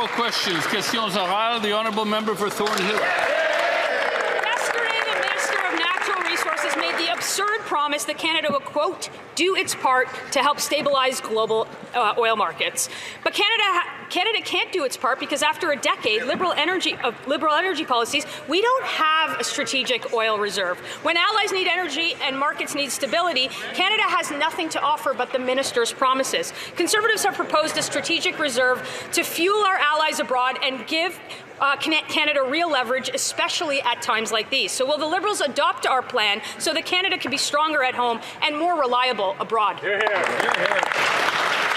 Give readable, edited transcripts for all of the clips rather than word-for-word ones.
oral questions. Questions orales. The honourable member for Thornhill. Yesterday, the Minister of Natural Resources made the absurd promise that Canada will, quote, do its part to help stabilize global oil markets. But Canada can't do its part because after a decade liberal energy policies, we don't have a strategic oil reserve. When allies need energy and markets need stability, Canada has nothing to offer but the minister's promises. Conservatives have proposed a strategic reserve to fuel our allies abroad and give Canada real leverage, especially at times like these. So will the Liberals adopt our plan so that Canada can be stronger at home and more reliable abroad? Hear, hear. Hear, hear.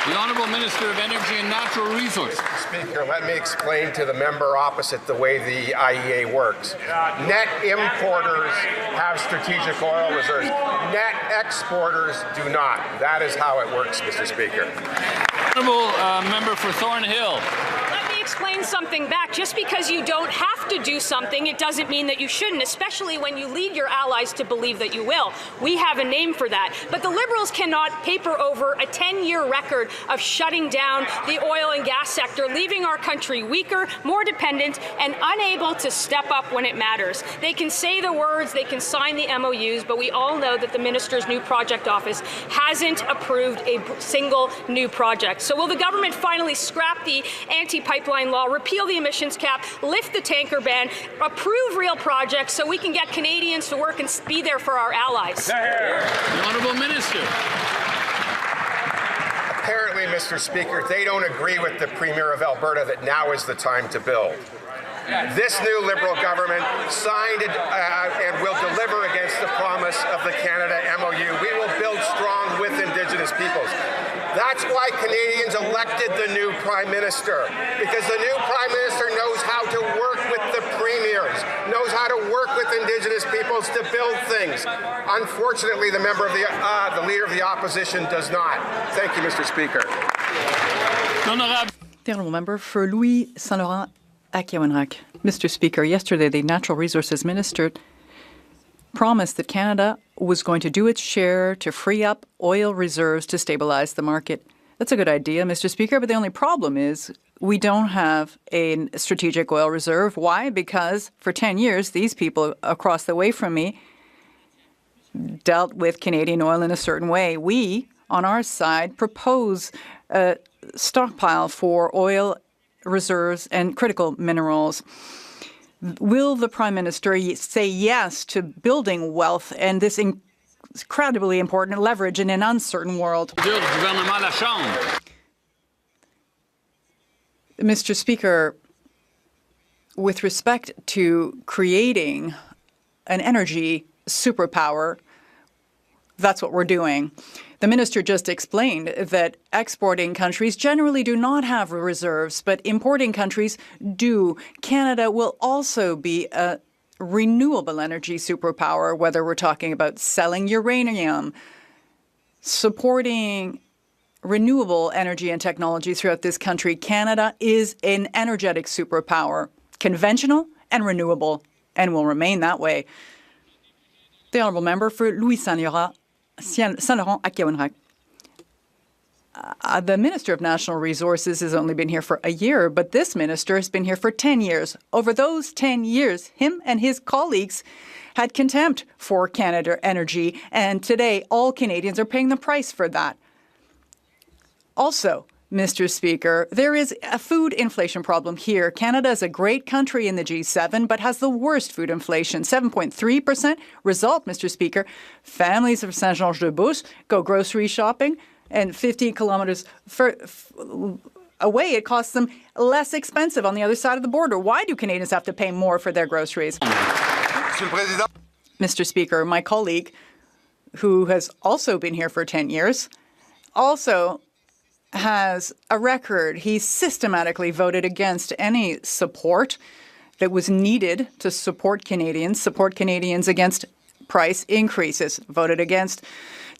The Honourable Minister of Energy and Natural Resources. Speaker, let me explain to the member opposite the way the IEA works. Net importers have strategic oil reserves. Net exporters do not. That is how it works, Mr. Speaker. Honourable member for Thornhill. Let me explain something back. Just because you don't have to do something, it doesn't mean that you shouldn't, especially when you lead your allies to believe that you will. We have a name for that. But the Liberals cannot paper over a 10-year record of shutting down the oil and gas sector, leaving our country weaker, more dependent, and unable to step up when it matters. They can say the words, they can sign the MOUs, but we all know that the minister's new project office hasn't approved a single new project. So will the government finally scrap the anti-pipeline law, repeal the emissions cap, lift the tanker ban, approve real projects so we can get Canadians to work and be there for our allies? The Honourable Minister. Apparently, Mr. Speaker, they don't agree with the Premier of Alberta that now is the time to build. This new Liberal government signed it and will deliver against the promise of the Canada MOU. We will build strong with Indigenous peoples. That's why Canadians elected the new Prime Minister, because the new Prime Minister knows how to work with the premiers, knows how to work with Indigenous peoples to build things. Unfortunately, the leader of the opposition does not. Thank you, Mr. Speaker. The honourable member for Louis Saint Laurent. Mr. Speaker, yesterday the Natural Resources Minister promised that Canada was going to do its share to free up oil reserves to stabilize the market. That's a good idea, Mr. Speaker, but the only problem is we don't have a strategic oil reserve. Why? Because for 10 years, these people across the way from me dealt with Canadian oil in a certain way. We, on our side, propose a stockpile for oil reserves and critical minerals. Will the Prime Minister say yes to building wealth and this incredibly important leverage in an uncertain world? Mr. Speaker, with respect to creating an energy superpower, that's what we're doing. The minister just explained that exporting countries generally do not have reserves, but importing countries do. Canada will also be a renewable energy superpower, whether we're talking about selling uranium, supporting renewable energy and technology throughout this country. Canada is an energetic superpower, conventional and renewable, and will remain that way. The honourable member for Louis Saint Laurent à Kawenrak. The Minister of National Resources has only been here for a year, but this minister has been here for 10 years. Over those 10 years, him and his colleagues had contempt for Canada Energy, and today all Canadians are paying the price for that. Also, Mr. Speaker, there is a food inflation problem here. Canada is a great country in the G7, but has the worst food inflation, 7.3%. Result, Mr. Speaker, families of Saint-Georges-de-Beauce go grocery shopping, and 50 kilometers away, it costs them less expensive on the other side of the border. Why do Canadians have to pay more for their groceries? Mr. Speaker, my colleague, who has also been here for 10 years, also has a record. He systematically voted against any support that was needed to support Canadians against price increases, voted against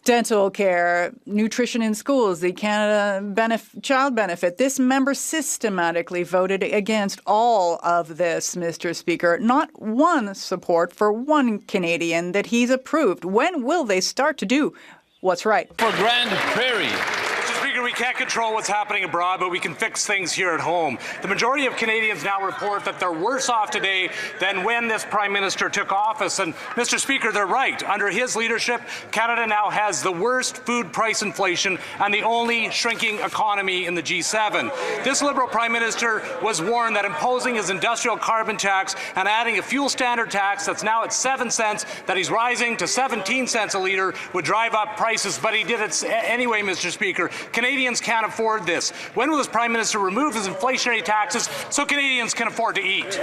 dental care, nutrition in schools, the Canada Child Benefit. This member systematically voted against all of this, Mr. Speaker. Not one support for one Canadian that he's approved. When will they start to do what's right? For Grand Prairie. Mr. Speaker, Speaker, we can't control what's happening abroad, but we can fix things here at home. The majority of Canadians now report that they're worse off today than when this Prime Minister took office. And, Mr. Speaker, they're right. Under his leadership, Canada now has the worst food price inflation and the only shrinking economy in the G7. This Liberal Prime Minister was warned that imposing his industrial carbon tax and adding a fuel standard tax that's now at 7 cents, that he's rising to 17 cents a litre, would drive up prices, but he did it anyway, Mr. Speaker. Canadians can't afford this. When will this Prime Minister remove his inflationary taxes so Canadians can afford to eat? The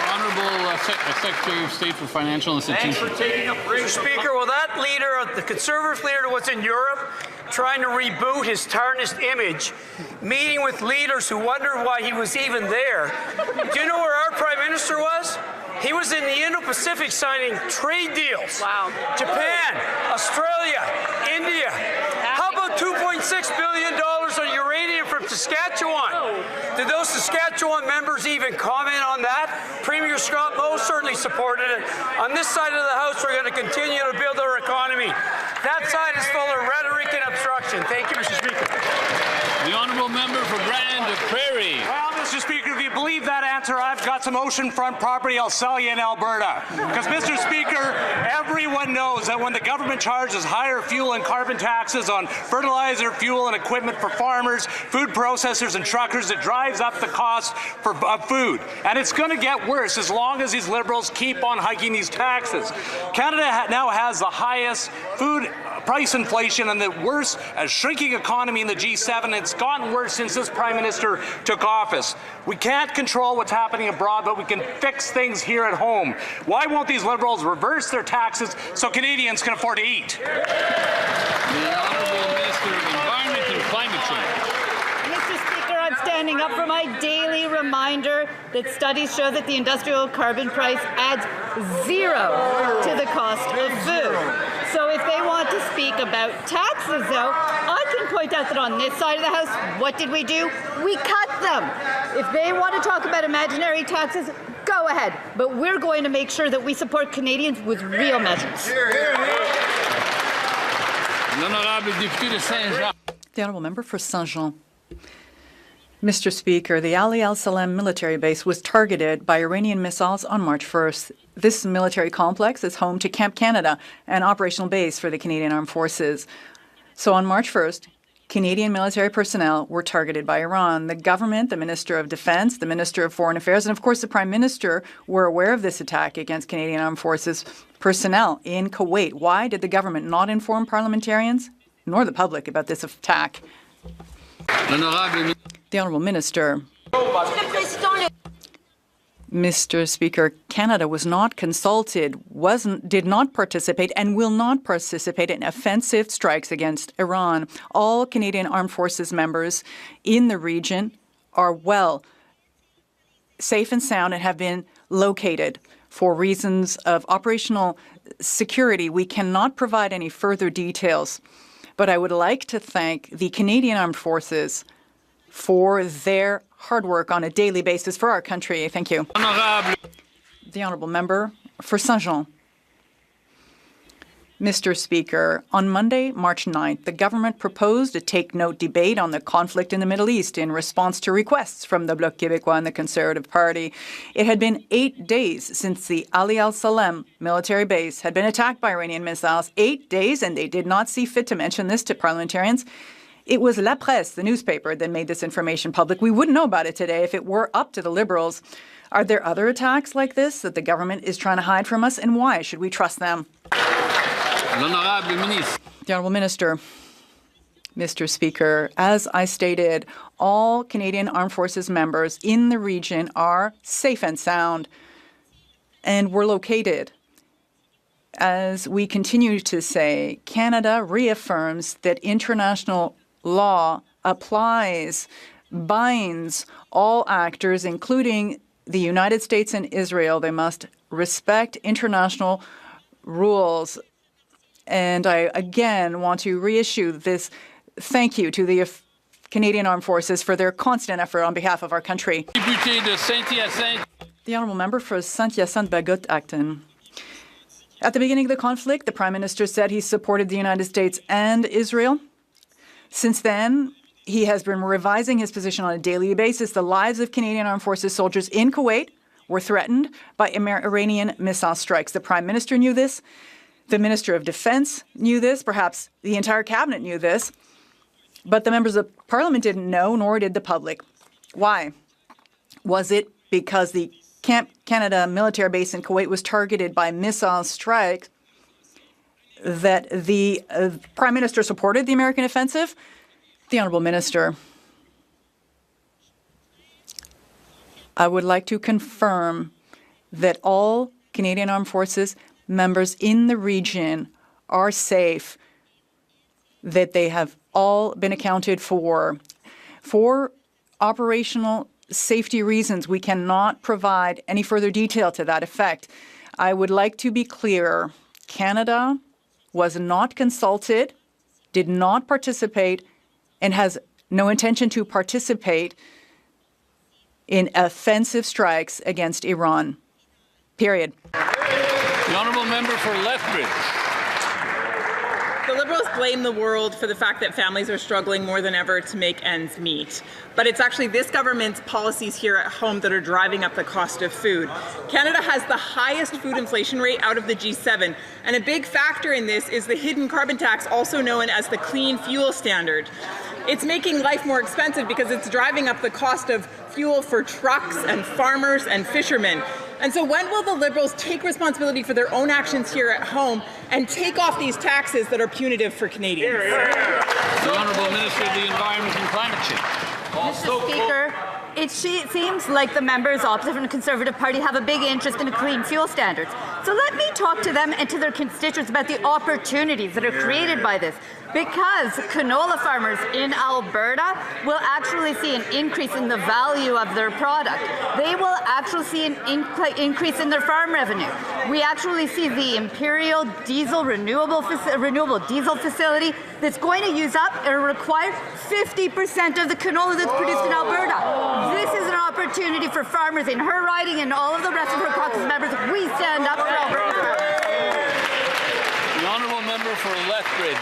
Honourable Secretary of State for Financial Institutions. Thanks for taking up, Mr. Speaker. Well, that leader, the Conservative leader, was in Europe trying to reboot his tarnished image, meeting with leaders who wondered why he was even there. Do you know where our Prime Minister was? He was in the Indo-Pacific signing trade deals. Wow. Japan, Australia, India. How about $2.6 billion on uranium from Saskatchewan? Did those Saskatchewan members even comment on that? Premier Scott Moe certainly supported it. On this side of the House, we're going to continue to build our economy. That side is full of rhetoric and obstruction. Thank you, Mr. Speaker. The Honourable Member for Grand Prairie. Well, Mr. Speaker, if you believe that answer, I've got some oceanfront property I'll sell you in Alberta. Because, Mr. Speaker, everyone knows that when the government charges higher fuel and carbon taxes on fertilizer, fuel, and equipment for farmers, food processors, and truckers, it drives up the cost of food. And it's going to get worse as long as these Liberals keep on hiking these taxes. Canada now has the highest food price inflation and the worst shrinking economy in the G7. It's gotten worse since this Prime Minister took office. We can't control what's happening abroad, but we can fix things here at home. Why won't these Liberals reverse their taxes so Canadians can afford to eat? The Honourable Minister of Environment and Climate Change. Mr. Speaker, I'm standing up for my daily reminder that studies show that the industrial carbon price adds zero to the cost of food. So if they want to speak about taxes, though, I can point out that on this side of the House, what did we do? We cut them. If they want to talk about imaginary taxes, go ahead. But we're going to make sure that we support Canadians with real measures. L'Honourable Député de Saint-Jean. The Honourable Member for Saint-Jean. Mr. Speaker, the Ali al-Salem military base was targeted by Iranian missiles on March 1st. This military complex is home to Camp Canada, an operational base for the Canadian Armed Forces. So on March 1st, Canadian military personnel were targeted by Iran. The government, the Minister of Defense, the Minister of Foreign Affairs, and of course the Prime Minister were aware of this attack against Canadian Armed Forces personnel in Kuwait. Why did the government not inform parliamentarians nor the public about this attack? The Honourable Minister. Mr. Speaker, Canada was not consulted, did not participate, and will not participate in offensive strikes against Iran. All Canadian Armed Forces members in the region are well, safe and sound, and have been located. For reasons of operational security, we cannot provide any further details. But I would like to thank the Canadian Armed Forces for their hard work on a daily basis for our country. Thank you. The Honourable Member for Saint-Jean. Mr. Speaker, on Monday, March 9th, the government proposed a take-note debate on the conflict in the Middle East in response to requests from the Bloc Québécois and the Conservative Party. It had been 8 days since the Ali al-Salem military base had been attacked by Iranian missiles. 8 days, and they did not see fit to mention this to parliamentarians. It was La Presse, the newspaper, that made this information public. We wouldn't know about it today if it were up to the Liberals. Are there other attacks like this that the government is trying to hide from us, and why should we trust them? L'Honourable Ministre. The Honourable Minister. Mr. Speaker, as I stated, all Canadian Armed Forces members in the region are safe and sound, and we're located. As we continue to say, Canada reaffirms that international law applies, binds all actors, including the United States and Israel. They must respect international rules. And I again want to reissue this thank you to the Canadian Armed Forces for their constant effort on behalf of our country. Député de Saint-Hyacinthe. The Honourable Member for Saint-Hyacinthe-Bagot-Acton. At the beginning of the conflict, the Prime Minister said he supported the United States and Israel. Since then, he has been revising his position on a daily basis. The lives of Canadian Armed Forces soldiers in Kuwait were threatened by Iranian missile strikes. The Prime Minister knew this. The Minister of Defense knew this. Perhaps the entire cabinet knew this. But the members of Parliament didn't know, nor did the public. Why? Was it because the Camp Canada military base in Kuwait was targeted by missile strikes that the Prime Minister supported the American offensive? The Honourable Minister, I would like to confirm that all Canadian Armed Forces members in the region are safe, that they have all been accounted for. For operational safety reasons, we cannot provide any further detail to that effect. I would like to be clear. Canada was not consulted, did not participate, and has no intention to participate in offensive strikes against Iran. Period. The honourable member for Lethbridge. The Liberals blame the world for the fact that families are struggling more than ever to make ends meet. But it's actually this government's policies here at home that are driving up the cost of food. Canada has the highest food inflation rate out of the G7, and a big factor in this is the hidden carbon tax, also known as the clean fuel standard. It's making life more expensive because it's driving up the cost of fuel for trucks and farmers and fishermen. And so when will the Liberals take responsibility for their own actions here at home and take off these taxes that are punitive for Canadians? The Honourable Minister of the Environment and Climate Change. Mr. Speaker, it seems like the members opposite from the Conservative Party have a big interest in the clean fuel standards. So let me talk to them and to their constituents about the opportunities that are created by this. Because canola farmers in Alberta will actually see an increase in the value of their product. They will actually see an increase in their farm revenue. We actually see the Imperial Diesel renewable diesel facility that's going to use up or require 50% of the canola that's produced in Alberta. This is an opportunity for farmers in her riding and all of the rest of her caucus members. We stand up for Alberta. The honourable member for Lethbridge.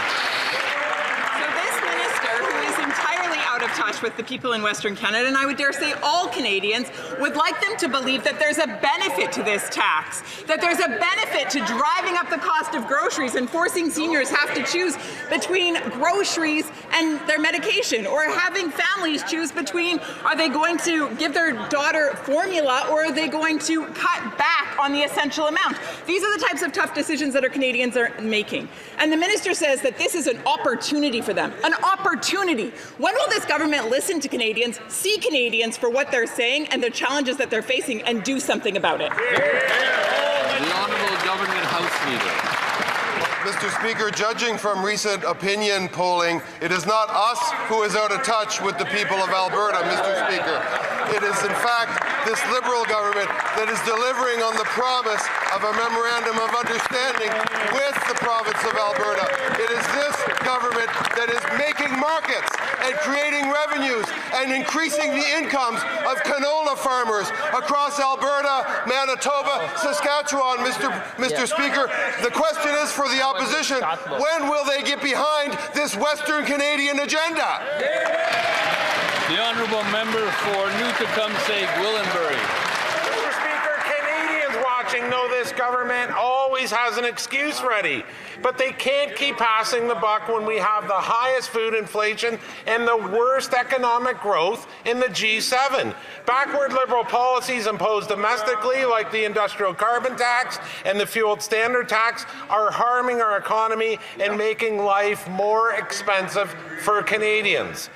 Out of touch with the people in Western Canada, and I would dare say all Canadians would like them to believe that there's a benefit to this tax, that there's a benefit to driving up the cost of groceries and forcing seniors have to choose between groceries and their medication, or having families choose between are they going to give their daughter formula or are they going to cut back on the essential amount. These are the types of tough decisions that our Canadians are making. And the minister says that this is an opportunity for them. An opportunity. When will this government listen to Canadians, see Canadians for what they're saying and the challenges that they're facing, and do something about it? The Honourable Government House Leader. Mr. Speaker, judging from recent opinion polling, it is not us who is out of touch with the people of Alberta, Mr. Speaker. It is, in fact, this Liberal government that is delivering on the promise of a memorandum of understanding with the province of Alberta. It is this government that is making markets and creating revenues and increasing the incomes of canola farmers across Alberta, Manitoba, Saskatchewan. Mr. Speaker, the question is for the opposition, when will they get behind this Western Canadian agenda? The honourable member for Newtecumseh-Gwillimbury. Mr. Speaker, Canadians watching know this government always has an excuse ready, but they can't keep passing the buck when we have the highest food inflation and the worst economic growth in the G7. Backward Liberal policies imposed domestically, like the industrial carbon tax and the fuel standard tax, are harming our economy and making life more expensive for Canadians.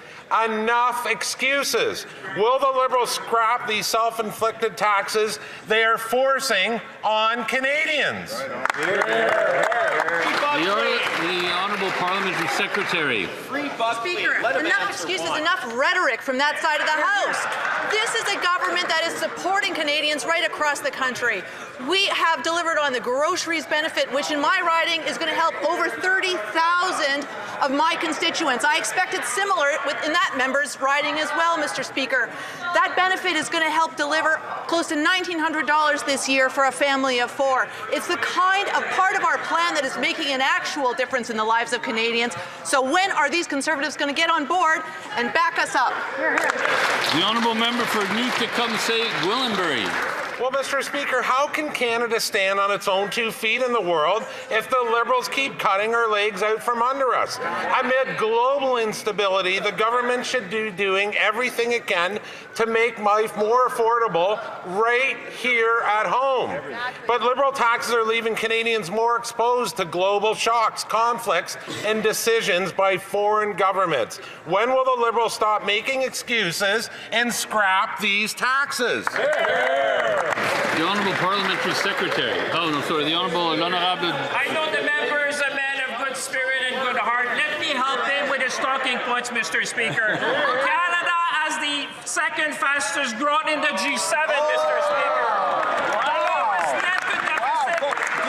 Enough excuses. Will the Liberals scrap these self-inflicted taxes they are forcing on Canadians? The Honourable Parliamentary Secretary. Speaker, enough excuses, enough rhetoric from that side of the House. This is a government that is supporting Canadians right across the country. We have delivered on the groceries benefit, which in my riding is going to help over 30,000 of my constituents. I expect it's similar in that member's riding as well, Mr. Speaker. That benefit is going to help deliver close to $1,900 this year for a family of 4. It's the kind of part of our plan that is making an actual difference in the lives of Canadians. So when are these Conservatives going to get on board and back us up? The honourable member for New Tecumseh, Gwillimbury. Well, Mr. Speaker, how can Canada stand on its own 2 feet in the world if the Liberals keep cutting our legs out from under us? Amid global instability, the government should be doing everything it can to make life more affordable right here at home. But Liberal taxes are leaving Canadians more exposed to global shocks, conflicts, and decisions by foreign governments. When will the Liberals stop making excuses and scrap these taxes? The Honourable Parliamentary Secretary. Oh, no, sorry. The Honourable L'Honourable. I know the member is a man of good spirit and good heart. Let me help him with his talking points, Mr. Speaker. Canada has the second fastest growth in the G7, Mr. Speaker. The lowest net to deficit,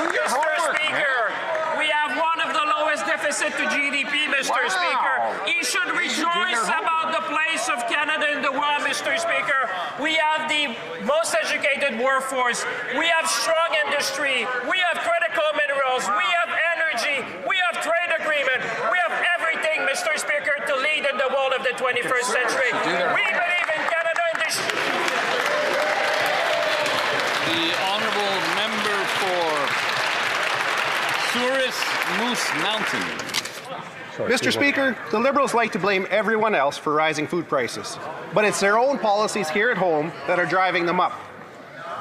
Mr. Speaker. We have one of the lowest deficit to GDP, Mr. Speaker. He should rejoice about the place of Canada in the world, Mr. Speaker. We have the most educated workforce. We have strong industry. We have critical minerals. We have energy. We have trade agreement. We have everything, Mr. Speaker, to lead in the world of the 21st century. We believe in Canada and this. The honourable member for Souris Moose Mountain. Mr. Speaker, the Liberals like to blame everyone else for rising food prices, but it's their own policies here at home that are driving them up.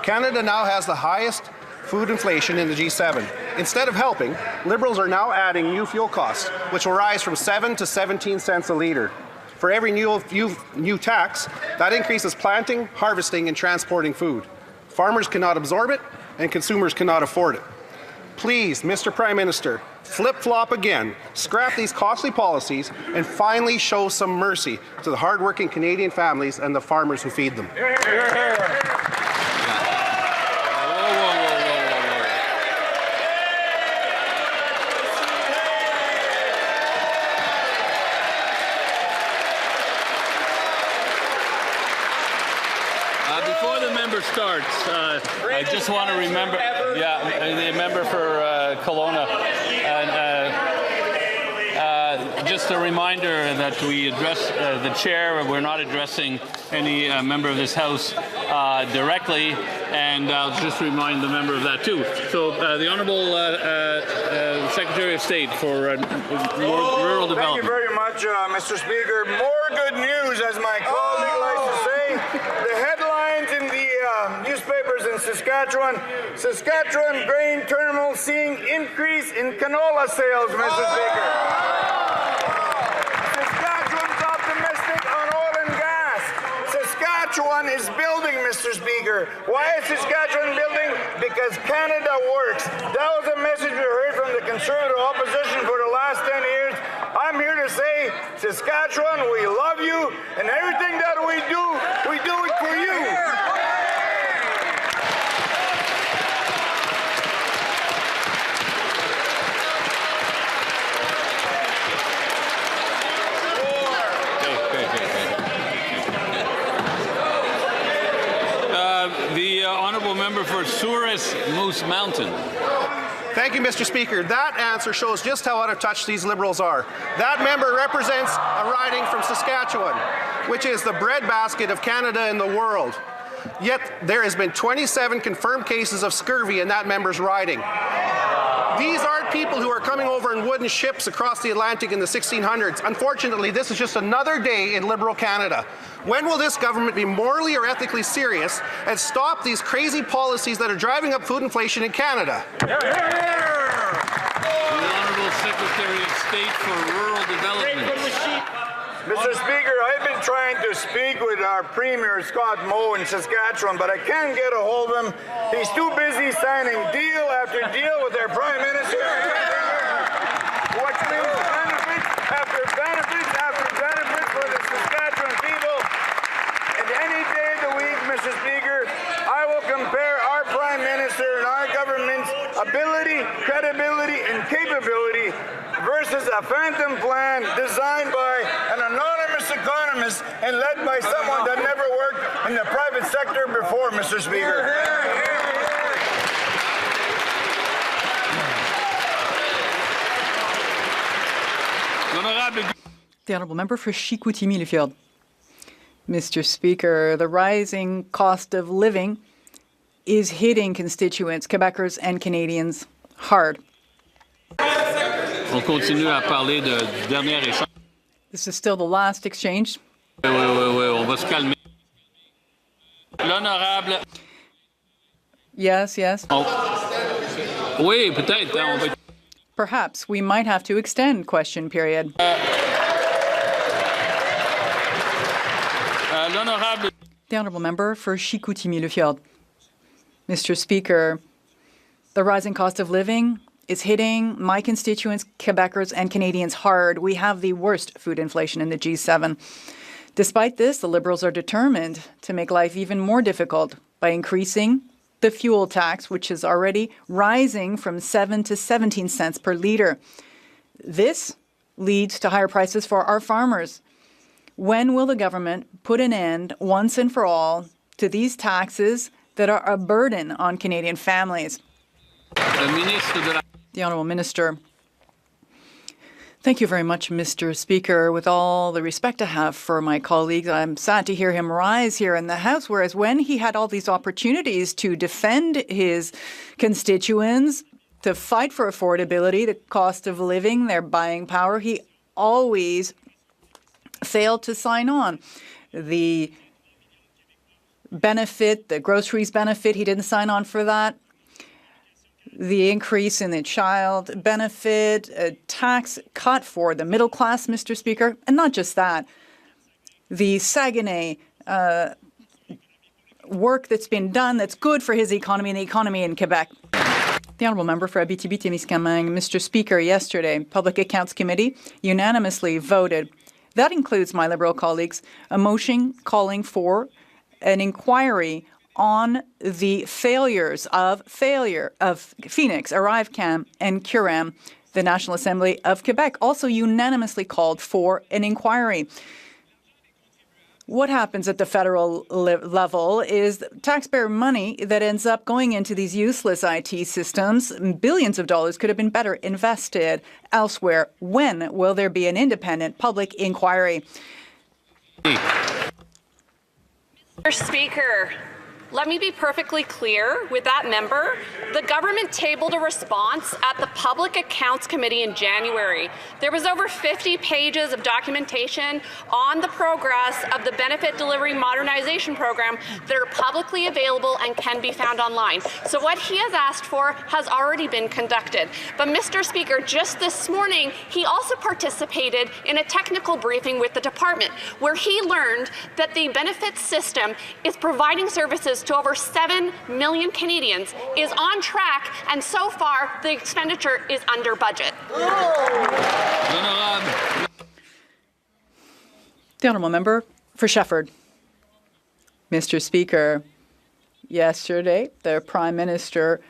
Canada now has the highest food inflation in the G7. Instead of helping, Liberals are now adding new fuel costs, which will rise from 7 to 17 cents a litre. For every new tax, that increases planting, harvesting, and transporting food. Farmers cannot absorb it, and consumers cannot afford it. Please, Mr. Prime Minister, flip-flop again, scrap these costly policies, and finally show some mercy to the hard-working Canadian families and the farmers who feed them. Before the member starts, I just want to remember, the member for Kelowna, just a reminder that we address the chair. We're not addressing any member of this House directly, and I'll just remind the member of that too. So the Honourable Secretary of State for Rural Development. Thank you very much, Mr. Speaker. More good news, as my colleague likes to say. The headlines in the newspapers in Saskatchewan: Saskatchewan grain terminal seeing increase in canola sales, Mr. Speaker. Saskatchewan's optimistic on oil and gas. Saskatchewan is building, Mr. Speaker. Why is Saskatchewan building? Because Canada works. That was a message we heard from the Conservative opposition for the last 10 years. I'm here to say, Saskatchewan, we love you, and everything that we do it for you. The honourable member for Souris Moose Mountain. Thank you, Mr. Speaker. That answer shows just how out of touch these Liberals are. That member represents a riding from Saskatchewan, which is the breadbasket of Canada and the world. Yet there has been 27 confirmed cases of scurvy in that member's riding. These aren't people who are coming over in wooden ships across the Atlantic in the 1600s. Unfortunately, this is just another day in Liberal Canada. When will this government be morally or ethically serious and stop these crazy policies that are driving up food inflation in Canada? The Honourable Secretary of State for Rural Development. Mr. Speaker, I've been trying to speak with our Premier, Scott Moe, in Saskatchewan, but I can't get a hold of him. He's too busy signing deal after deal with their Prime Minister, which means benefits after benefits after benefits for the Saskatchewan people. And any day capability versus a phantom plan designed by an anonymous economist and led by someone that never worked in the private sector before, Mr. Speaker. The Honourable Member for Chicoutimi-Lefeld. Mr. Speaker, the rising cost of living is hitting constituents, Quebecers and Canadians hard. On continue à parler du dernier échange. This is still the last exchange. Oui, on va se calmer. L'honorable. Yes. Oh. Oui, peut-être. On va... Perhaps we might have to extend question period. L'honorable. The Honourable Member for Chicoutimi-Lefeld. Mr. Speaker, the rising cost of living is hitting my constituents, Quebecers and Canadians hard. We have the worst food inflation in the G7. Despite this, the Liberals are determined to make life even more difficult by increasing the fuel tax, which is already rising from 7 to 17 cents per litre. This leads to higher prices for our farmers. When will the government put an end, once and for all, to these taxes that are a burden on Canadian families? The Honourable Minister. Thank you very much, Mr. Speaker. With all the respect I have for my colleagues, I'm sad to hear him rise here in the House, whereas when he had all these opportunities to defend his constituents, to fight for affordability, the cost of living, their buying power, he always failed to sign on. The benefit, the groceries benefit, he didn't sign on for that. The increase in the child benefit, a tax cut for the middle class, Mr. Speaker, and not just that. The Saguenay work that's been done that's good for his economy and the economy in Quebec. The Honourable Member for Abitibi-Témiscamingue. Mr. Speaker, yesterday, Public Accounts Committee unanimously voted, that includes my Liberal colleagues, a motion calling for an inquiry on the failures of Phoenix, ArriveCam, and Curem. The National Assembly of Quebec also unanimously called for an inquiry. What happens at the federal level is taxpayer money that ends up going into these useless IT systems. Billions of dollars could have been better invested elsewhere. When will there be an independent public inquiry? Mr. Speaker, let me be perfectly clear with that member. The government tabled a response at the Public Accounts Committee in January. There was over 50 pages of documentation on the progress of the Benefit Delivery Modernization Program that are publicly available and can be found online. So what he has asked for has already been conducted. But Mr. Speaker, just this morning, he also participated in a technical briefing with the department where he learned that the benefits system is providing services to over 7 million Canadians, is on track, and so far the expenditure is under budget. The Honourable Member for Shefford. Mr. Speaker, yesterday the Prime Minister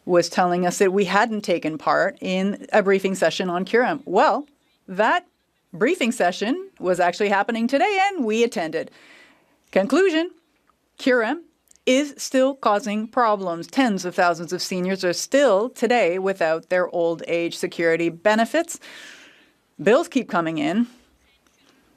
was telling us that we hadn't taken part in a briefing session on Curem. Well, that briefing session was actually happening today and we attended. Conclusion, Curem is still causing problems. Tens of thousands of seniors are still today without their old age security benefits. Bills keep coming in.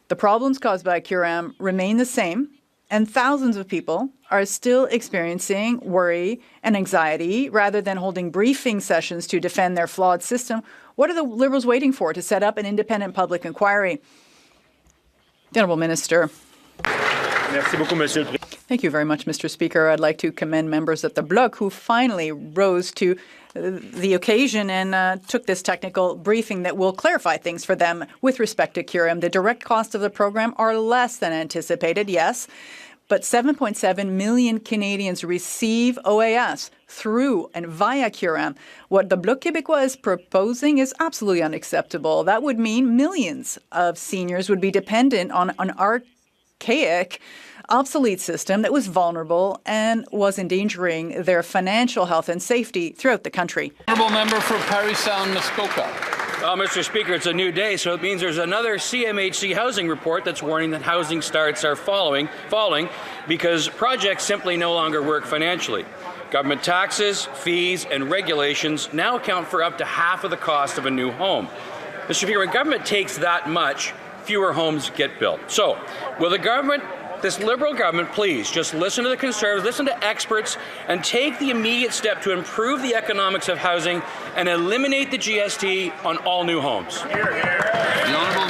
The problems caused by Curem remain the same, and thousands of people are still experiencing worry and anxiety rather than holding briefing sessions to defend their flawed system. What are the Liberals waiting for to set up an independent public inquiry? The Honourable Minister. Merci beaucoup, Monsieur le Président. Thank you very much, Mr. Speaker. I'd like to commend members at the Bloc who finally rose to the occasion and took this technical briefing that will clarify things for them with respect to Curem. The direct costs of the program are less than anticipated, yes, but 7.7 million Canadians receive OAS through and via Curem. What the Bloc Québécois is proposing is absolutely unacceptable. That would mean millions of seniors would be dependent on an archaic obsolete system that was vulnerable and was endangering their financial health and safety throughout the country. Honourable member for Parry Sound, Muskoka. Well, Mr. Speaker, it's a new day, so it means there's another CMHC housing report that's warning that housing starts are falling because projects simply no longer work financially. Government taxes, fees, and regulations now account for up to half of the cost of a new home. Mr. Speaker, when government takes that much, fewer homes get built. So, will the government, this Liberal government, please just listen to the Conservatives, listen to experts, and take the immediate step to improve the economics of housing and eliminate the GST on all new homes? The Honourable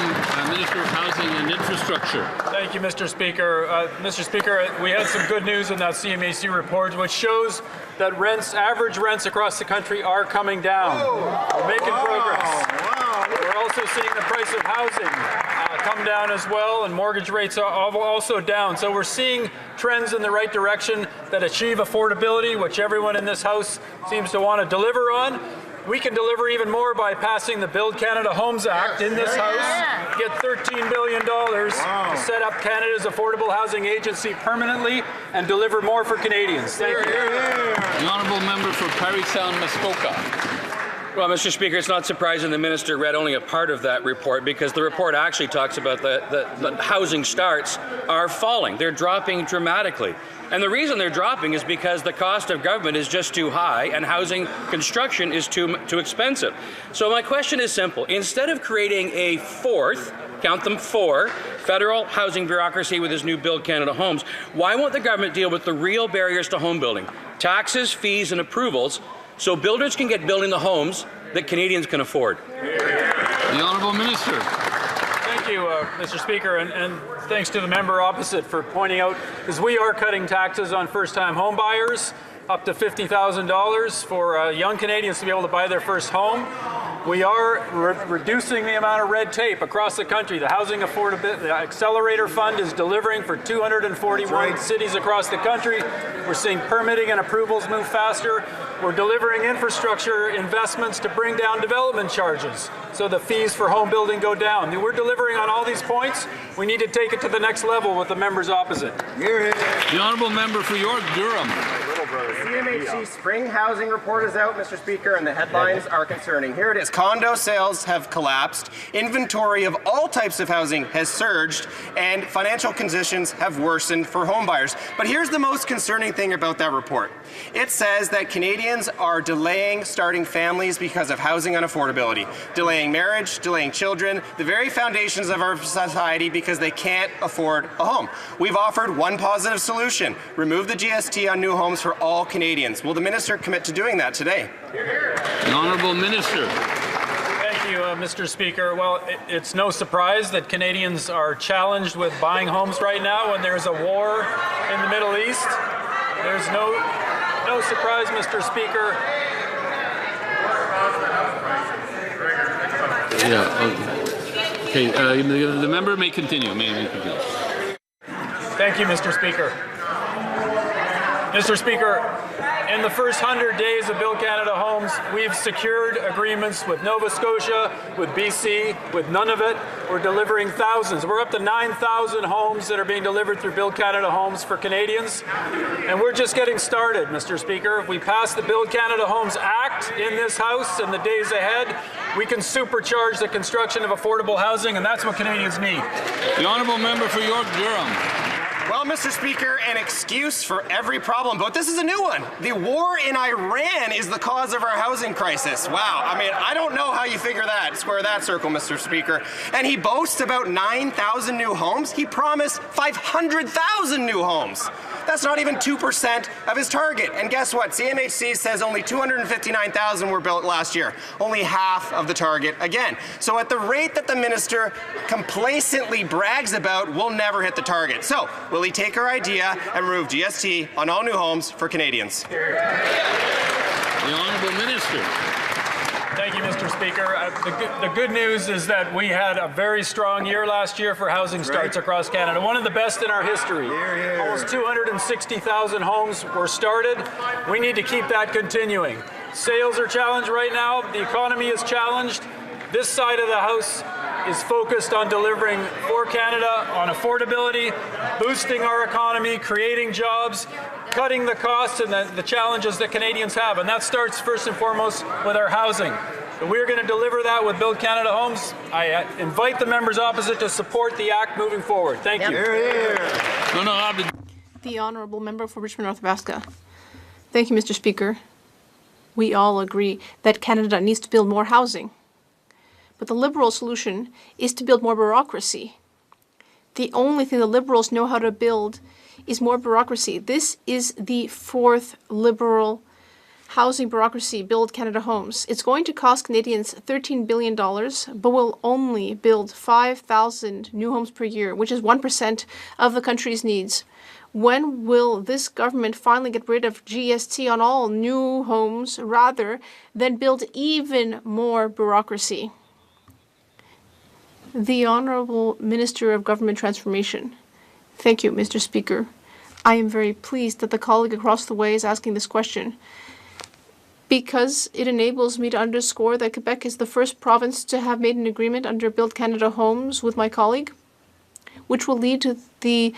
Minister of Housing and Infrastructure. Thank you, Mr. Speaker. Mr. Speaker, we had some good news in that CMHC report, which shows that average rents across the country are coming down. We're making progress. We're also seeing the price of housing come down as well, and mortgage rates are also down. So we're seeing trends in the right direction that achieve affordability, which everyone in this House seems to want to deliver on. We can deliver even more by passing the Build Canada Homes Act in this House, get $13 billion to set up Canada's affordable housing agency permanently and deliver more for Canadians. Thank you. The Honourable Member for Parry Sound, Muskoka. Well, Mr. Speaker, it's not surprising the minister read only a part of that report, because the report actually talks about the housing starts are falling. They're dropping dramatically. And the reason they're dropping is because the cost of government is just too high and housing construction is too expensive. So my question is simple. Instead of creating a fourth, count them 4, federal housing bureaucracy with this new Build Canada Homes, why won't the government deal with the real barriers to home building, taxes, fees, and approvals, so builders can get building the homes that Canadians can afford? The Honourable Minister. Thank you, Mr. Speaker, and thanks to the member opposite for pointing out, because we are cutting taxes on first-time home buyers up to $50,000 for young Canadians to be able to buy their first home. We are reducing the amount of red tape across the country. The Housing Affordability Accelerator Fund is delivering for 241 cities across the country. We're seeing permitting and approvals move faster. We're delivering infrastructure investments to bring down development charges so the fees for home building go down. We're delivering on all these points. We need to take it to the next level with the members opposite. The Honourable Member for York Durham. CMHC spring housing report is out, Mr. Speaker, and the headlines are concerning. Here it is. Condo sales have collapsed, inventory of all types of housing has surged, and financial conditions have worsened for home buyers. But here's the most concerning thing about that report. It says that Canadians are delaying starting families because of housing unaffordability, delaying marriage, delaying children, the very foundations of our society, because they can't afford a home. We've offered one positive solution: remove the GST on new homes for all Canadians. Will the minister commit to doing that today? The Honourable Minister. Thank you, Mr. Speaker. Well, it's no surprise that Canadians are challenged with buying homes right now when there's a war in the Middle East. There's no surprise, Mr. Speaker. Yeah. Okay. The member may continue. Thank you, Mr. Speaker. Mr. Speaker, in the first 100 days of Build Canada Homes, we've secured agreements with Nova Scotia, with BC, with Nunavut. We're delivering thousands. We're up to 9,000 homes that are being delivered through Build Canada Homes for Canadians. And we're just getting started, Mr. Speaker. If we pass the Build Canada Homes Act in this House in the days ahead, we can supercharge the construction of affordable housing, and that's what Canadians need. The Honourable Member for York Durham. Well, Mr. Speaker, an excuse for every problem, but this is a new one. The war in Iran is the cause of our housing crisis. Wow, I mean, I don't know how you square that circle, Mr. Speaker. And he boasts about 9,000 new homes. He promised 500,000 new homes. That's not even 2% of his target. And guess what? CMHC says only 259,000 were built last year. Only half of the target again. So at the rate that the minister complacently brags about, we'll never hit the target. So will he take our idea and remove GST on all new homes for Canadians? The Honourable Minister. Thank you, Mr. Speaker. The good news is that we had a very strong year last year for housing starts across Canada, one of the best in our history. Almost 260,000 homes were started. We need to keep that continuing. Sales are challenged right now. The economy is challenged. This side of the House is focused on delivering for Canada on affordability, boosting our economy, creating jobs, cutting the costs and the challenges that Canadians have. And that starts first and foremost with our housing. So we're going to deliver that with Build Canada Homes. I invite the members opposite to support the Act moving forward. Thank you. The Honourable Member for Richmond North Nebraska. Thank you, Mr. Speaker. We all agree that Canada needs to build more housing. But the Liberal solution is to build more bureaucracy. The only thing the Liberals know how to build is more bureaucracy. This is the fourth Liberal housing bureaucracy, Build Canada Homes. It's going to cost Canadians $13 billion, but will only build 5,000 new homes per year, which is 1% of the country's needs. When will this government finally get rid of GST on all new homes rather than build even more bureaucracy? The Honourable Minister of Government Transformation. Thank you, Mr. Speaker. I am very pleased that the colleague across the way is asking this question, because it enables me to underscore that Quebec is the first province to have made an agreement under Build Canada Homes with my colleague, which will lead to the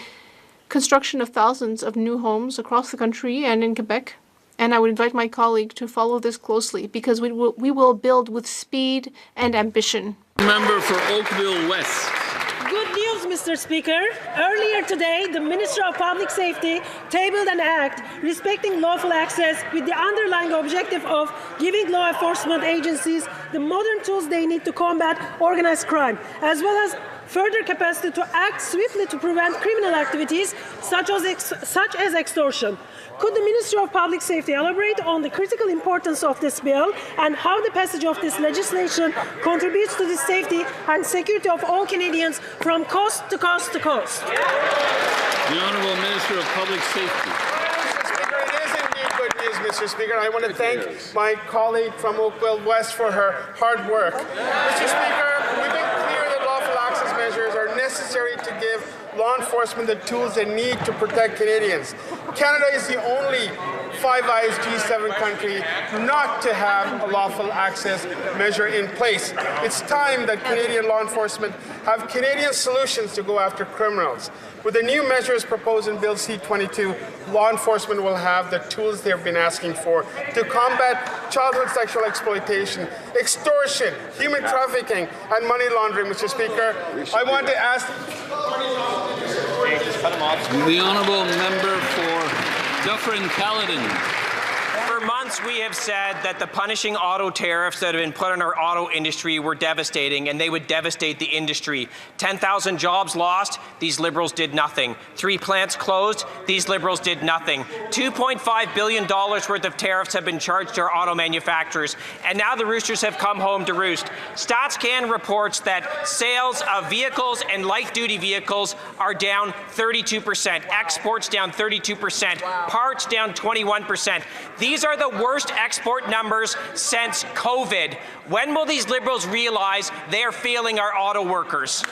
construction of thousands of new homes across the country and in Quebec. And I would invite my colleague to follow this closely, because we will build with speed and ambition. Member for Oakville West. Good news, Mr. Speaker. Earlier today, the Minister of Public Safety tabled an act respecting lawful access with the underlying objective of giving law enforcement agencies the modern tools they need to combat organized crime, as well as further capacity to act swiftly to prevent criminal activities such as extortion. Could the Minister of Public Safety elaborate on the critical importance of this bill and how the passage of this legislation contributes to the safety and security of all Canadians from coast to coast to coast? The Honourable Minister of Public Safety. Mr. Speaker. I want to thank my colleague from Oakville West for her hard work. Mr. Speaker, we've been clear that lawful access measures are necessary to give law enforcement the tools they need to protect Canadians. Canada is the only Five Eyes G7 country not to have a lawful access measure in place. It's time that Canadian law enforcement have Canadian solutions to go after criminals. With the new measures proposed in Bill C-22, law enforcement will have the tools they've been asking for to combat childhood sexual exploitation, extortion, human trafficking, and money laundering. Mr. Speaker, I want to ask the Honourable Member for Dufferin-Caledon. For months, we have said that the punishing auto tariffs that have been put on our auto industry were devastating, and they would devastate the industry. 10,000 jobs lost, these Liberals did nothing. 3 plants closed, these Liberals did nothing. $2.5 billion worth of tariffs have been charged to our auto manufacturers, and now the roosters have come home to roost. StatsCan reports that sales of vehicles and light-duty vehicles are down 32%, exports down 32%, parts down 21%. These are the worst export numbers since COVID. When will these Liberals realize they are failing our auto workers?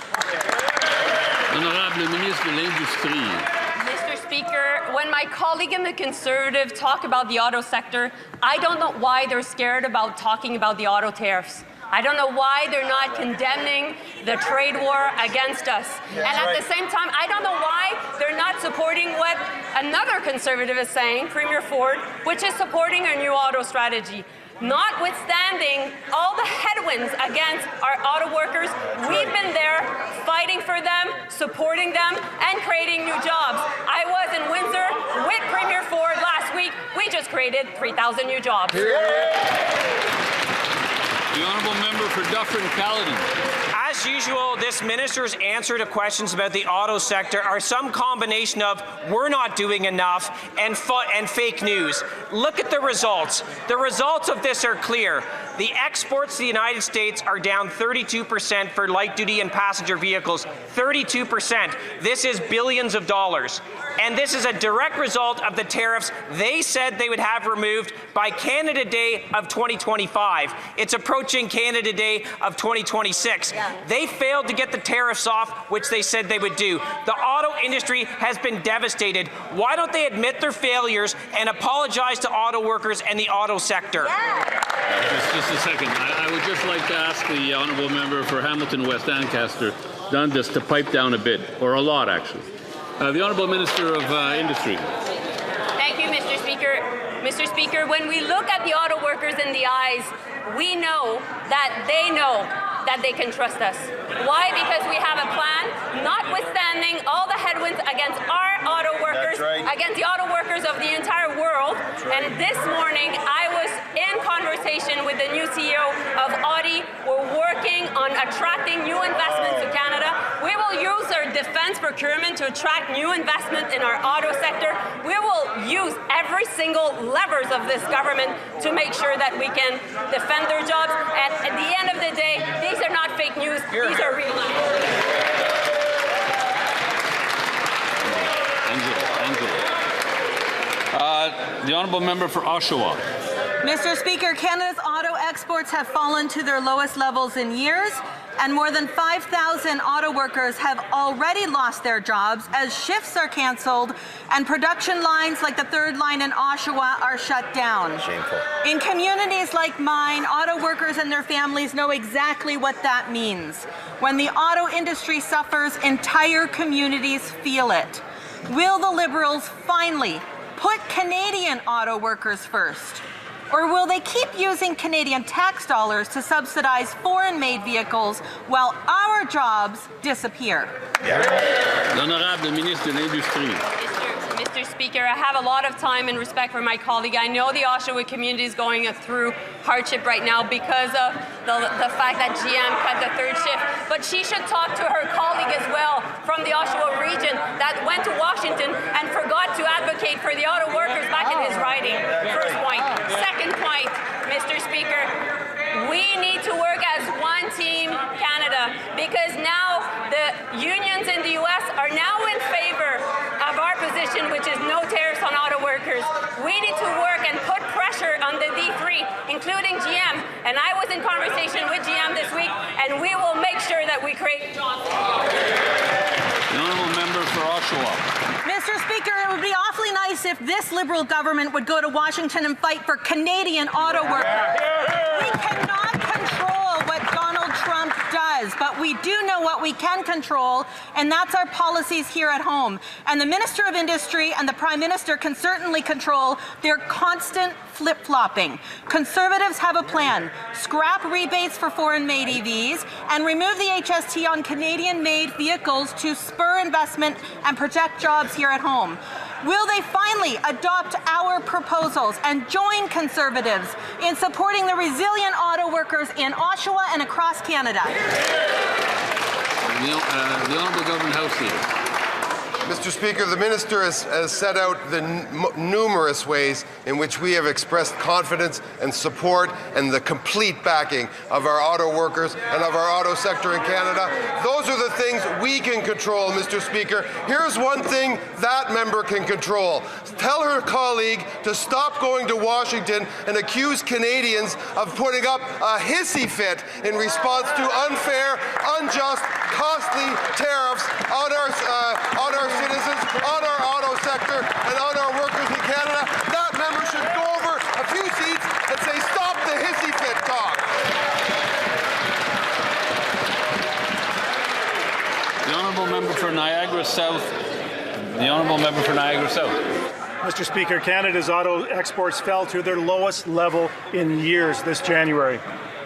Honorable Ministre de l'Industrie. Mr. Speaker, when my colleague and the Conservative talk about the auto sector, I don't know why they're scared about talking about the auto tariffs. I don't know why they're not condemning the trade war against us. And at the same time, I don't know why they're not supporting what another Conservative is saying, Premier Ford, which is supporting a new auto strategy. Notwithstanding all the headwinds against our auto workers, we've been there fighting for them, supporting them, and creating new jobs. I was in Windsor with Premier Ford last week. We just created 3,000 new jobs. The Honourable Member for Dufferin-Caledon. As usual, this minister's answer to questions about the auto sector are some combination of "we're not doing enough" and fake news. Look at the results. The results of this are clear. The exports to the United States are down 32% for light-duty and passenger vehicles. 32%. This is billions of dollars. And this is a direct result of the tariffs they said they would have removed by Canada Day of 2025. It's approaching Canada Day of 2026. They failed to get the tariffs off, which they said they would do. The auto industry has been devastated. Why don't they admit their failures and apologize to auto workers and the auto sector? Just a second. I would just like to ask the honourable member for Hamilton West Ancaster Dundas to pipe down a bit, or a lot actually. The Honourable Minister of Industry. Thank you, Mr. Speaker. Mr. Speaker, when we look at the auto workers in the eyes, we know that they can trust us. Why? Because we have a plan, notwithstanding all the headwinds against our auto workers, against the auto workers of the entire world. And this morning, I was in conversation with the new CEO of Audi. We're working on attracting new investments to Canada. We will use our defense procurement to attract new investment in our auto sector. We will use every single levers of this government to make sure that we can defend their jobs. And at the end of the day, these are not fake news. These are real. The Honourable Member for Oshawa. Mr. Speaker, Canada's auto exports have fallen to their lowest levels in years, and more than 5,000 auto workers have already lost their jobs as shifts are cancelled and production lines like the third line in Oshawa are shut down. Shameful. In communities like mine, auto workers and their families know exactly what that means. When the auto industry suffers, entire communities feel it. Will the Liberals finally put Canadian auto workers first? Or will they keep using Canadian tax dollars to subsidize foreign-made vehicles while our jobs disappear? L'Honorable Ministre de l'Industrie. Mr. Speaker, I have a lot of time and respect for my colleague. I know the Oshawa community is going through hardship right now because of the fact that GM cut the third shift. But she should talk to her colleague as well from the Oshawa region that went to Washington and forgot to advocate for the auto workers back in his riding. First point. Second point, Mr. Speaker, we need to work as one team Canada because now the unions in the U.S. are now in favor of our position, which is no tariffs on auto workers. We need to work and put pressure on the D3, including GM. And I was in conversation with GM this week, and we will make sure that we create jobs. The Honourable Member for Oshawa. Mr. Speaker, it would be awfully nice if this Liberal government would go to Washington and fight for Canadian auto workers. We cannot control what Donald Trump does, but we do know what we can control, and that's our policies here at home. And the Minister of Industry and the Prime Minister can certainly control their constant flip-flopping. Conservatives have a plan. Scrap rebates for foreign-made EVs and remove the HST on Canadian-made vehicles to spur investment and protect jobs here at home. Will they finally adopt our proposals and join Conservatives in supporting the resilient auto workers in Oshawa and across Canada? The Honourable Government House Leader. Mr. Speaker, the Minister has set out the numerous ways in which we have expressed confidence and support and the complete backing of our auto workers and of our auto sector in Canada. Those are the things we can control, Mr. Speaker. Here's one thing that member can control. Tell her colleague to stop going to Washington and accuse Canadians of putting up a hissy fit in response to unfair, unjust, costly tariffs on our citizens, on our auto sector, and on our workers in Canada. That member should go over a few seats and say, stop the hissy fit talk. The Honourable Member for Niagara South. The Honourable Member for Niagara South. Mr. Speaker, Canada's auto exports fell to their lowest level in years this January.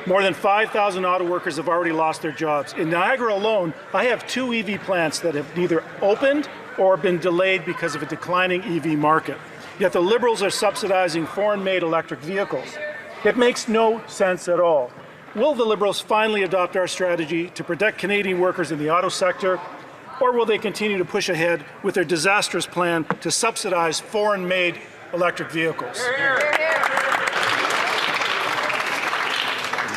More than 5,000 auto workers have already lost their jobs. In Niagara alone, I have 2 EV plants that have neither opened or been delayed because of a declining EV market. Yet the Liberals are subsidizing foreign-made electric vehicles. It makes no sense at all. Will the Liberals finally adopt our strategy to protect Canadian workers in the auto sector, or will they continue to push ahead with their disastrous plan to subsidize foreign-made electric vehicles?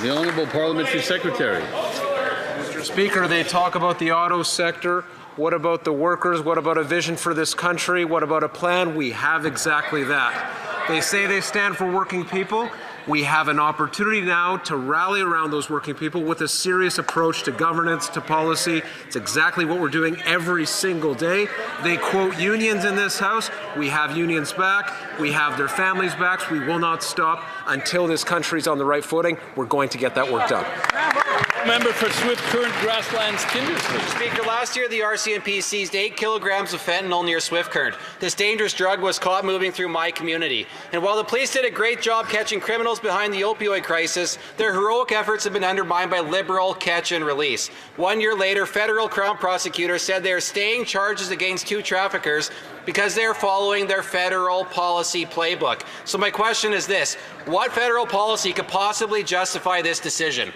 The Honourable Parliamentary Secretary. Mr. Speaker, they talk about the auto sector. What about the workers? What about a vision for this country? What about a plan? We have exactly that. They say they stand for working people. We have an opportunity now to rally around those working people with a serious approach to governance, to policy. It's exactly what we're doing every single day. They quote unions in this House. We have unions back. We have their families back. We will not stop until this country's on the right footing. We're going to get that work done. Member for Swift Current Grasslands Kindersley. Speaker, last year the RCMP seized 8 kilograms of fentanyl near Swift Current. This dangerous drug was caught moving through my community. And while the police did a great job catching criminals behind the opioid crisis, their heroic efforts have been undermined by Liberal catch and release. 1 year later, federal Crown prosecutors said they are staying charges against 2 traffickers because they're following their federal policy playbook. So my question is this: what federal policy could possibly justify this decision?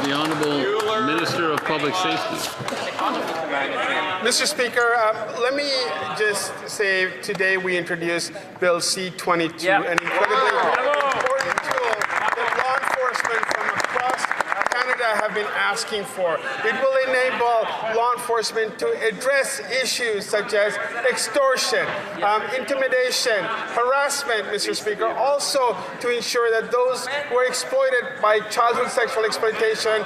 The Honourable Minister of Public Safety. Mr. Speaker, let me just say today we introduced Bill C-22, an incredibly important tool that law enforcement from across Canada have been asking for. It will enable law enforcement to address issues such as extortion, intimidation, harassment, Mr. Speaker, also to ensure that those who are exploited by childhood sexual exploitation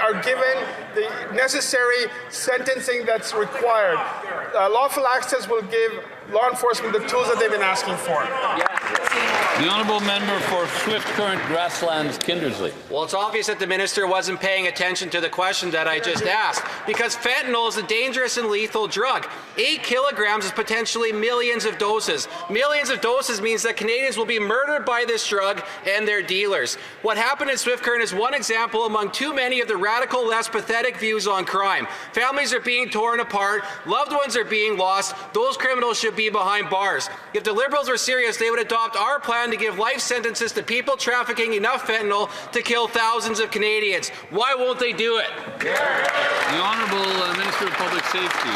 are given the necessary sentencing that's required. Lawful access will give law enforcement the tools that they've been asking for. The Honourable Member for Swift Current Grasslands Kindersley. Well, it's obvious that the minister wasn't paying attention to the question that I just asked, because fentanyl is a dangerous and lethal drug. 8 kilograms is potentially millions of doses. Millions of doses means that Canadians will be murdered by this drug and their dealers. What happened in Swift Current is one example among too many of the radical, less pathetic views on crime. Families are being torn apart, loved ones are being lost. Those criminals should be behind bars. If the Liberals were serious, they would adopt our plan to give life sentences to people trafficking enough fentanyl to kill thousands of Canadians. Why won't they do it? The Honourable Minister of Public Safety.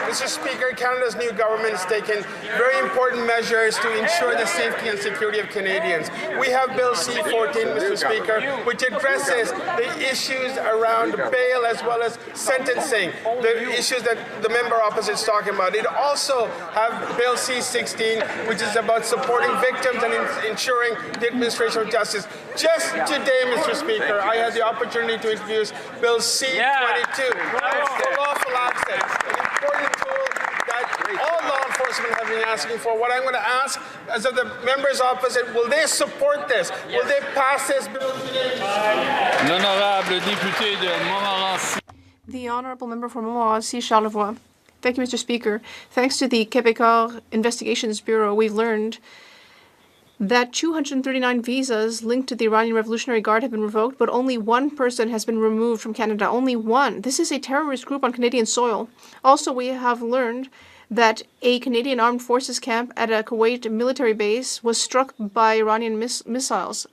Mr. Speaker, Canada's new government has taken very important measures to ensure the safety and security of Canadians. We have Bill C-14, Mr. Speaker, which addresses the issues around bail as well as sentencing, the issues that the member opposite is talking about. It also has Bill C-16, which is about supporting victims and ensuring the administration of justice. Just today, Mr. Speaker, I had the opportunity to introduce Bill C-22, for lawful access, an important tool that all law enforcement have been asking for. What I'm going to ask is of the members opposite, will they support this? Will they pass this bill today? L'honorable député de Montmorency. The Honourable Member for Montmorency, Charlevoix. Thank you, Mr. Speaker. Thanks to the Québécois Investigations Bureau, we've learned that 239 visas linked to the Iranian Revolutionary Guard have been revoked, but only one person has been removed from Canada. Only one. This is a terrorist group on Canadian soil. Also, we have learned that a Canadian armed forces camp at a Kuwait military base was struck by Iranian missiles.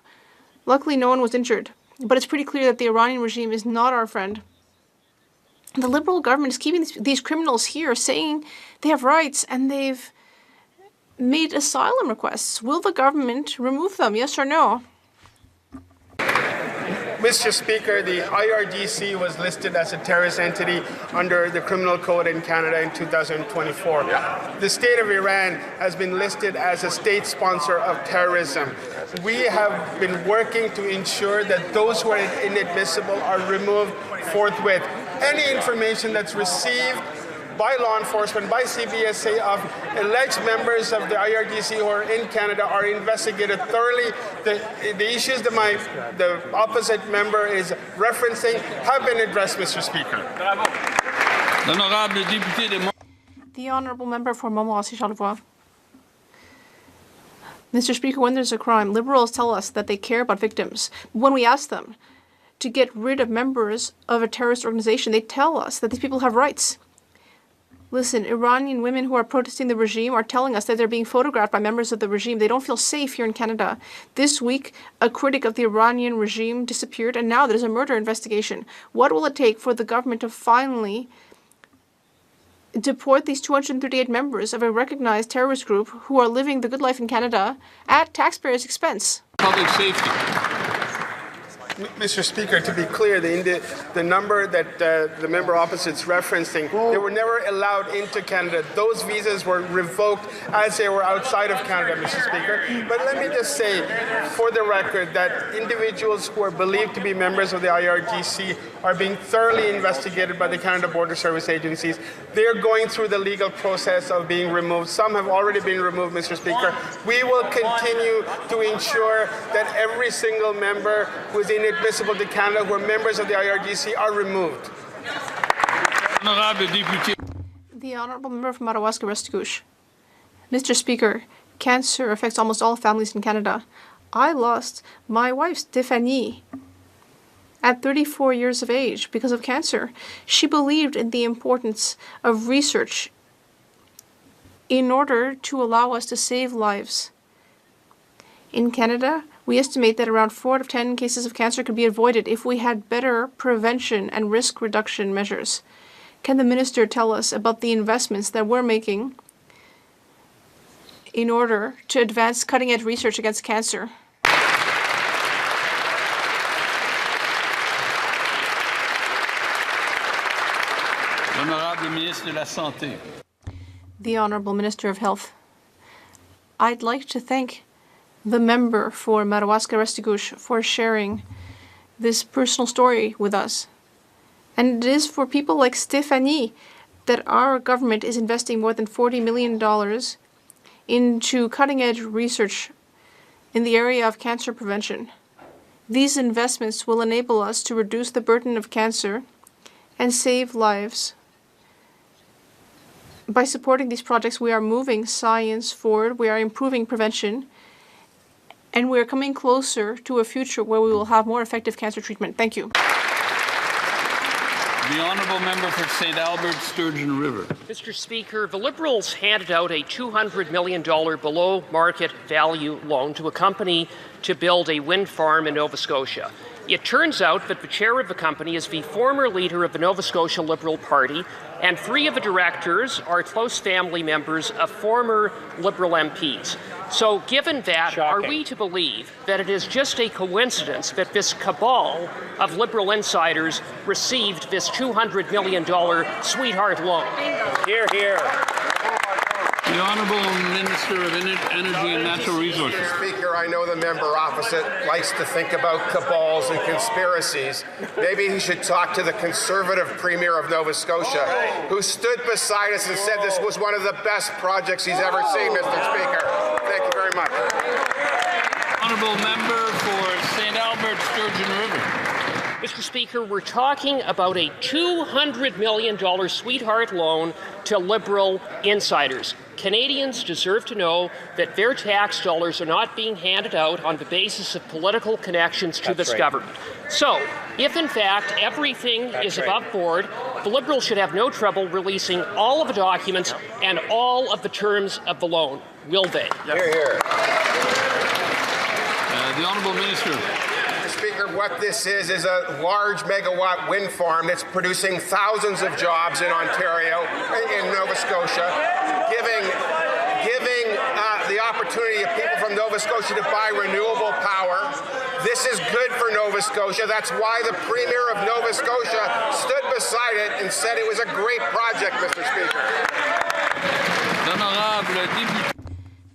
Luckily, no one was injured. But it's pretty clear that the Iranian regime is not our friend. The Liberal government is keeping these criminals here, saying they have rights, and they've made asylum requests. Will the government remove them, yes or no? Mr. Speaker, the IRGC was listed as a terrorist entity under the Criminal Code in Canada in 2024. The state of Iran has been listed as a state sponsor of terrorism. We have been working to ensure that those who are inadmissible are removed forthwith. Any information that's received by law enforcement, by CBSA, of alleged members of the IRGC who are in Canada are investigated thoroughly. The issues that the opposite member is referencing have been addressed, Mr. Speaker. The Honourable Member for Montmorency, Charlevoix. Mr. Speaker, when there's a crime, Liberals tell us that they care about victims. When we ask them to get rid of members of a terrorist organization, they tell us that these people have rights. Listen, Iranian women who are protesting the regime are telling us that they're being photographed by members of the regime. They don't feel safe here in Canada. This week, a critic of the Iranian regime disappeared, and now there's a murder investigation. What will it take for the government to finally deport these 238 members of a recognized terrorist group who are living the good life in Canada at taxpayers' expense? Public safety. Mr. Speaker, to be clear, the number that the member opposite's referencing, they were never allowed into Canada. Those visas were revoked as they were outside of Canada, Mr. Speaker. But let me just say, for the record, that individuals who are believed to be members of the IRGC are being thoroughly investigated by the Canada Border Service agencies. They're going through the legal process of being removed. Some have already been removed, Mr. Speaker. We will continue to ensure that every single member who is inadmissible to Canada, who are members of the IRGC, are removed. The Honourable Member from Madawaska-Restigouche. Mr. Speaker, cancer affects almost all families in Canada. I lost my wife, Stephanie, at 34 years of age because of cancer. She believed in the importance of research in order to allow us to save lives. In Canada, we estimate that around 4 out of 10 cases of cancer could be avoided if we had better prevention and risk reduction measures. Can the Minister tell us about the investments that we're making in order to advance cutting-edge research against cancer? Honorable Ministre de la Santé. The Honourable Minister of Health. I'd like to thank the member for Madawaska-Restigouche for sharing this personal story with us. And it is for people like Stephanie that our government is investing more than $40 million into cutting-edge research in the area of cancer prevention. These investments will enable us to reduce the burden of cancer and save lives. By supporting these projects, we are moving science forward, we are improving prevention, and we are coming closer to a future where we will have more effective cancer treatment. Thank you. The Honourable Member for St. Albert, Sturgeon River. Mr. Speaker, the Liberals handed out a $200 million below market value loan to a company to build a wind farm in Nova Scotia. It turns out that the chair of the company is the former leader of the Nova Scotia Liberal Party, and 3 of the directors are close family members of former Liberal MPs. So given that, are we to believe that it is just a coincidence that this cabal of Liberal insiders received this $200 million sweetheart loan? Hear, hear. The Honourable Minister of Energy and Natural Resources. Mr. Speaker, I know the member opposite likes to think about cabals and conspiracies. Maybe he should talk to the Conservative Premier of Nova Scotia, who stood beside us and said this was one of the best projects he's ever seen, Mr. Speaker. Thank you very much. Honourable Member for St. Albert, Sturgeon River. Mr. Speaker, we're talking about a $200 million sweetheart loan to Liberal insiders. Canadians deserve to know that their tax dollars are not being handed out on the basis of political connections to this government. So, if in fact everything is above board, the Liberals should have no trouble releasing all of the documents and all of the terms of the loan. Will they? Hear, hear. The Honourable Minister. Speaker, what this is a large megawatt wind farm that's producing thousands of jobs in Ontario, in Nova Scotia, giving the opportunity of people from Nova Scotia to buy renewable power. This is good for Nova Scotia. That's why the Premier of Nova Scotia stood beside it and said it was a great project, Mr. Speaker.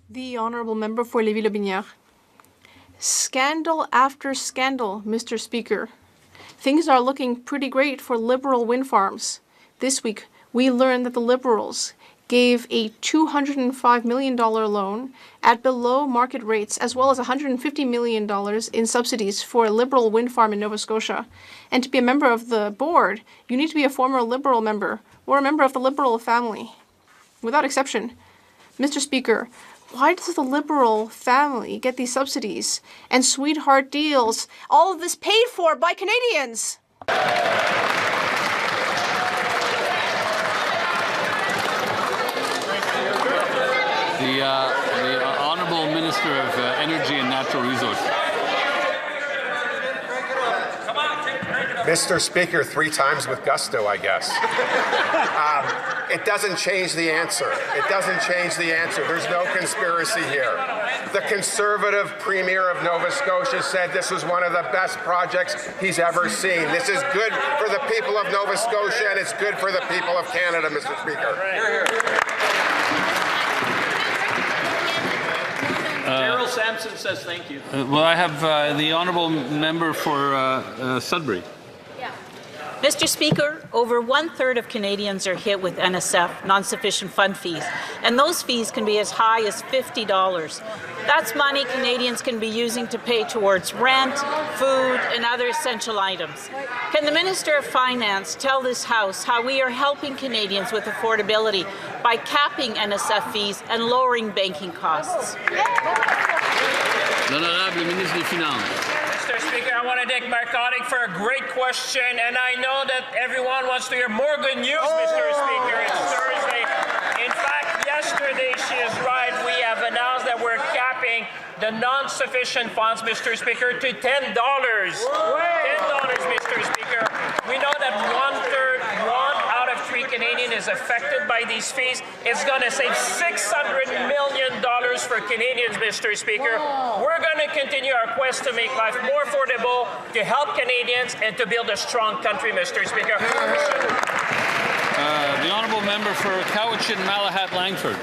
The Honourable Member for Lévis-Lobinière. Scandal after scandal, Mr. Speaker. Things are looking pretty great for Liberal wind farms. This week, we learned that the Liberals gave a $205 million loan at below market rates, as well as $150 million in subsidies for a Liberal wind farm in Nova Scotia. And to be a member of the board, you need to be a former Liberal member or a member of the Liberal family, without exception. Mr. Speaker, why does the Liberal family get these subsidies and sweetheart deals? All of this paid for by Canadians. The Honourable Minister of Energy and Natural Resources. Mr. Speaker, 3 times with gusto, I guess. It doesn't change the answer. It doesn't change the answer. There's no conspiracy here. The Conservative Premier of Nova Scotia said this was one of the best projects he's ever seen. This is good for the people of Nova Scotia, and it's good for the people of Canada, Mr. Speaker. Daryl Sampson says thank you. Well, I have the honourable member for Sudbury. Mr. Speaker, over 1/3 of Canadians are hit with NSF, non-sufficient fund fees, and those fees can be as high as $50. That's money Canadians can be using to pay towards rent, food, and other essential items. Can the Minister of Finance tell this House how we are helping Canadians with affordability by capping NSF fees and lowering banking costs? L'honorable ministre des Finances. Mr. Speaker, I want to thank my colleague for a great question, and I know that everyone wants to hear more good news, Mr. Speaker. It's Thursday. In fact, yesterday, she is right, we have announced that we're capping the non-sufficient funds, Mr. Speaker, to $10. $10, Mr. Speaker. We know that 1 out of 3 Canadians is affected by these fees. It's going to save $600 million for Canadians, Mr. Speaker. We're going to continue our quest to make life more affordable, to help Canadians, and to build a strong country, Mr. Speaker. The honourable member for Cowichan, Malahat, Langford.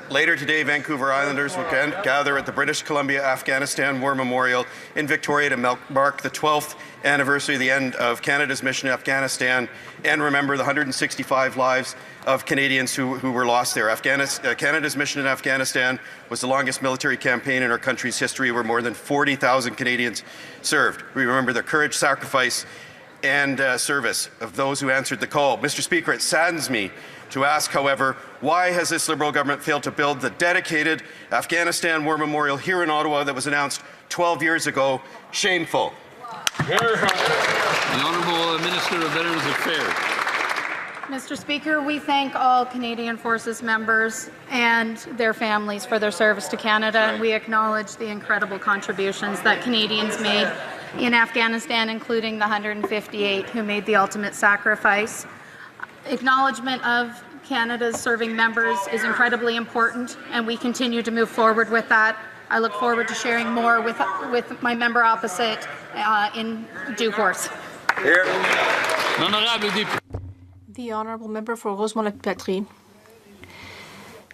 Later today, Vancouver Islanders will gather at the British Columbia Afghanistan War Memorial in Victoria to mark the 12th anniversary of the end of Canada's mission in Afghanistan and remember the 165 lives of Canadians who were lost there. Canada's mission in Afghanistan was the longest military campaign in our country's history, where more than 40,000 Canadians served. We remember the courage, sacrifice, and service of those who answered the call. Mr. Speaker, it saddens me to ask, however, why has this Liberal government failed to build the dedicated Afghanistan War Memorial here in Ottawa that was announced 12 years ago? Shameful. The Honourable Minister of Veterans Affairs. Mr. Speaker, we thank all Canadian Forces members and their families for their service to Canada, and we acknowledge the incredible contributions that Canadians made in Afghanistan, including the 158 who made the ultimate sacrifice. Acknowledgement of Canada's serving members is incredibly important, and we continue to move forward with that. I look forward to sharing more with my member opposite in due course. Here. The Honourable Member for Rosemont-la-Patrie.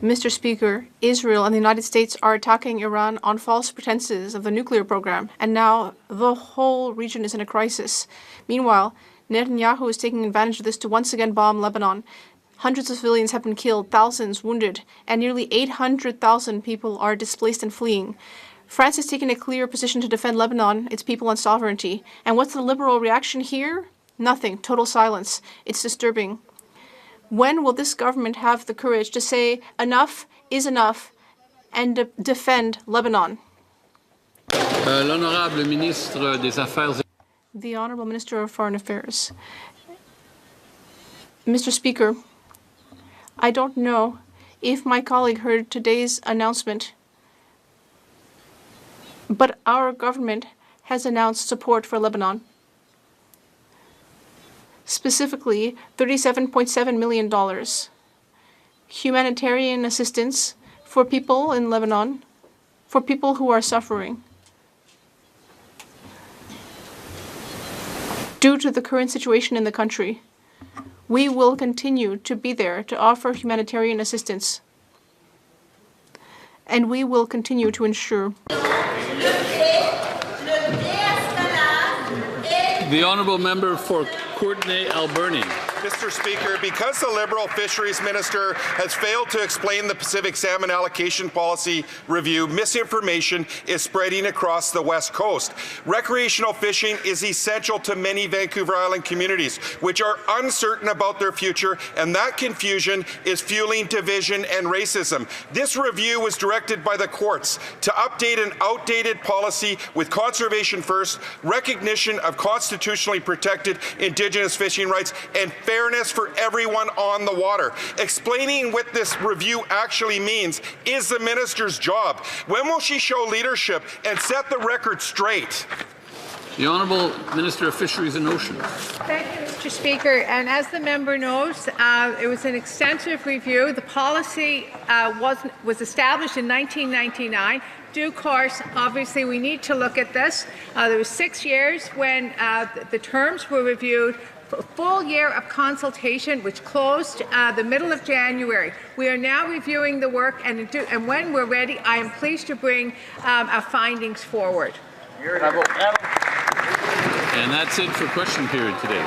Mr. Speaker, Israel and the United States are attacking Iran on false pretenses of the nuclear program, and now the whole region is in a crisis. Meanwhile, Netanyahu is taking advantage of this to once again bomb Lebanon. Hundreds of civilians have been killed, thousands wounded, and nearly 800,000 people are displaced and fleeing. France has taken a clear position to defend Lebanon, its people, and sovereignty. And what's the Liberal reaction here? Nothing. Total silence. It's disturbing. When will this government have the courage to say enough is enough and defend Lebanon? L'honorable ministre des Affaires. The Honourable Minister of Foreign Affairs. Mr. Speaker, I don't know if my colleague heard today's announcement, but our government has announced support for Lebanon. Specifically, $37.7 million. Humanitarian assistance for people in Lebanon, for people who are suffering. Due to the current situation in the country, we will continue to be there to offer humanitarian assistance. And we will continue to ensure. The Honourable Member for Courtenay-Alberni. Mr. Speaker, because the Liberal Fisheries Minister has failed to explain the Pacific Salmon Allocation Policy Review, misinformation is spreading across the West Coast. Recreational fishing is essential to many Vancouver Island communities, which are uncertain about their future, and that confusion is fueling division and racism. This review was directed by the courts to update an outdated policy with conservation first, recognition of constitutionally protected Indigenous fishing rights, and fairness for everyone on the water. Explaining what this review actually means is the minister's job. When will she show leadership and set the record straight? The Honourable Minister of Fisheries and Oceans. Thank you, Mr. Speaker, and as the member knows, it was an extensive review. The policy was established in 1999. Due course, obviously, we need to look at this. There was 6 years when the terms were reviewed. A full year of consultation, which closed the middle of January. We are now reviewing the work, and when we're ready, I am pleased to bring our findings forward. And that's it for question period today.